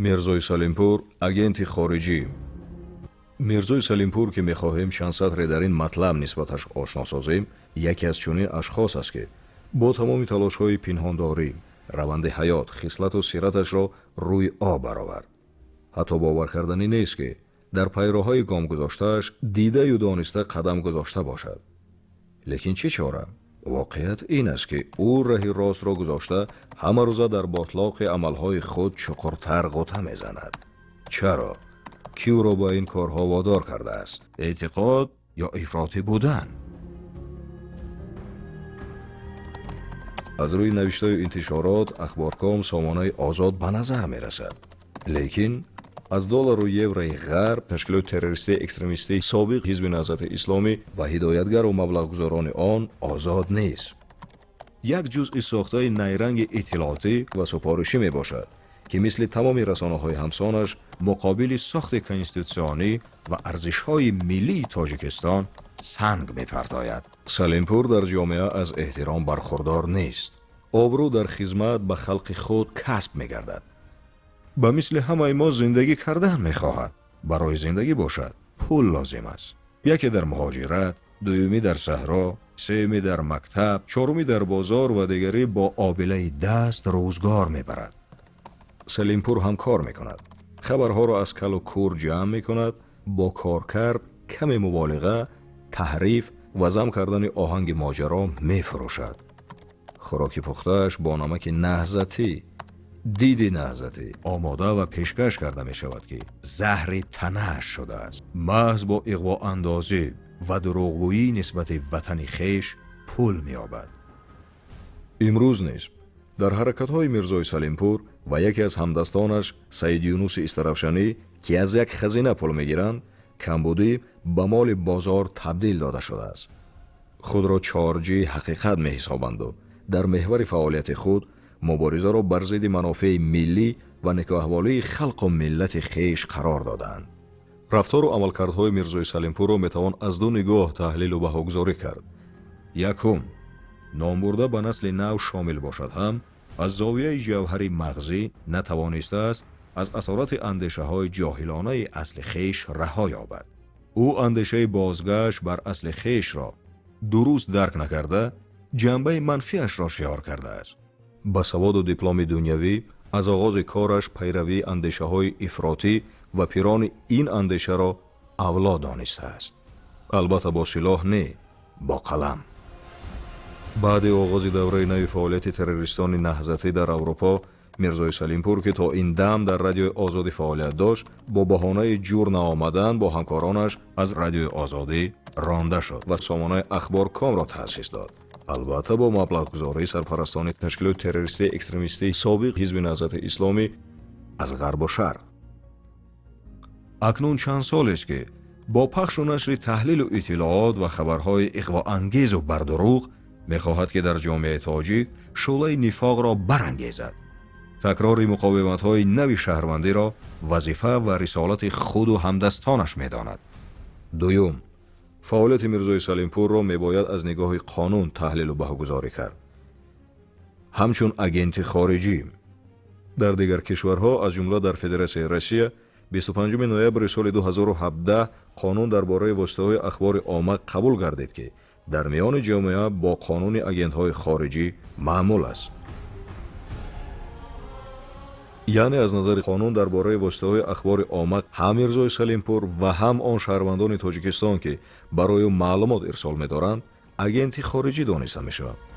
میرزای سلیمپور агенти хориҷӣ. мирзои салимпур ки мехоҳем чанд сатре дар ин матлаб нисбаташ ошно созем, яке аз чунин ашхос аст ки бо тамоми талошҳои пинҳондорӣ раванди ҳаёт хислату сираташро рӯи об баровард. ҳатто бовар карданӣ нест ки дар пайроҳаи гомгузоштааш дидаю дониста қадам гузошта бошад. лекин чӣ чора? воқеият ин аст ки ӯ раҳи ростро гузошта ҳама рӯза дар ботлоқи амалҳои худ чуқуртар ғута мезанад. чаро? ки ӯро ба ин корҳо водор кардааст? эътиқод ё ифротӣ будан? аз рӯи навиштаю интишорот ахборком сомонаи озод ба назар мерасад. лекин аз доллару еврои ғарб ташкилоти террористии экстремистии собиқ ҳизби наҳзати исломӣ ва ҳидоятгару маблағгузорони он озод нест. як ҷузъи сохтаи найранги иттилоотӣ ва супоришӣ мебошад ки мисли тамоми расонаҳои ҳамсонаш муқобили сохти конститутсионӣ ва арзишҳои миллии тоҷикистон санг мепартояд. салимпур дар ҷомеа аз эҳтиром бархурдор нест. обрӯ дар хизмат ба халқи худ касб мегардад. ба мисли ҳамаи мо зиндагӣ кардан мехоҳад. барои зиндагӣ бошад пул лозим аст. яке дар муҳоҷират, дуюмӣ дар саҳро, сеюмӣ дар мактаб, чорумӣ дар бозор ва дигарӣ бо обилаи даст рӯзгор мебарад. салимпур ҳам кор мекунад. хабарҳоро аз калу кур ҷамъ мекунад, бо коркард каме муболиға, таҳриф ва зам кардани оҳанги моҷаро мефурӯшад. хӯроки пухтааш бо намаки наҳзатӣ, диди наҳзатӣ омода ва пешкаш карда мешавад ки заҳри танааш шудааст. маҳз бо иғвоандозӣ ва дурӯғгӯӣ нисбати ватани хеш пул меёбад. имрӯз низ дар ҳаракатҳои мирзои салимпур ва яке аз ҳамдастонаш саид юнуси истарафшанӣ ки аз як хазина пул мегиранд, камбудӣ ба моли бозор табдил дода шудааст. худро чорҷии ҳақиқат меҳисобанду дар меҳвари фаъолияти худ муборизаро бар зидди манофеи миллӣ ва никоҳволии халқу миллати хеш қарор доданд. рафтору амалкардҳои мирзои салимпурро метавон аз ду нигоҳ таҳлилу баҳогузорӣ кард. якум, номбурда ба насли нав шомил бошад ҳам аз зовияи ҷавҳари мағзӣ натавонистааст аз асорати андешаҳои ҷоҳилонаи асли хеш раҳо ёбад. ӯ андешаи бозгашт бар асли хешро дуруст дарк накарда ҷанбаи манфиашро шиёр кардааст. ба саводу дипломи дунявӣ аз оғози кораш пайравии андешаҳои ифротӣ ва пирони ин андешаро авло донистааст. албатта бо силоҳ не, бо қалам. баъди оғози давраи нави фаъолияти террористони наҳзатӣ дар аврупо, мирзои салимпур ки то ин дам дар радиои озодӣ фаъолият дошт, бо баҳонаи ҷур наомадан бо ҳамкоронаш аз радиои озодӣ ронда шуд ва сомонаи ахборкомро таъсис дод. албатта бо маблағгузории сарпарастони ташкилоти террористии экстремистии собиқ ҳизби наҳзати исломӣ аз ғарбу шарқ. акнун чанд солест ки бо пахшу нашри таҳлилу иттилоот ва хабарҳои иғвоангезу бардурӯғ мехоҳад ки дар ҷомеаи тоҷик шӯълаи нифоқро барангезад. такрори муқовиматҳои нави шаҳрвандиро вазифа ва рисолати худу ҳамдастонаш медонад. дуюм, фаъолияти мирзои салимпурро мебояд аз нигоҳи қонун таҳлилу баҳогузорӣ кард. ҳамчун агенти хориҷӣ дар дигар кишварҳо аз ҷумла дар федератсияи Россия 25 ноябри соли 2017 қонун дар бораи воситаҳои ахбори омма қабул гардид ки дар миёни ҷомеа бо қонуни агентҳои хориҷӣ маъмул аст. яъне аз назари қонун дар бораи воситаҳои ахбори омма ҳам мирзои салимпур ва ҳам он шаҳрвандони тоҷикистон ки барои ӯ маълумот ирсол медоранд агенти хориҷӣ дониста мешаванд.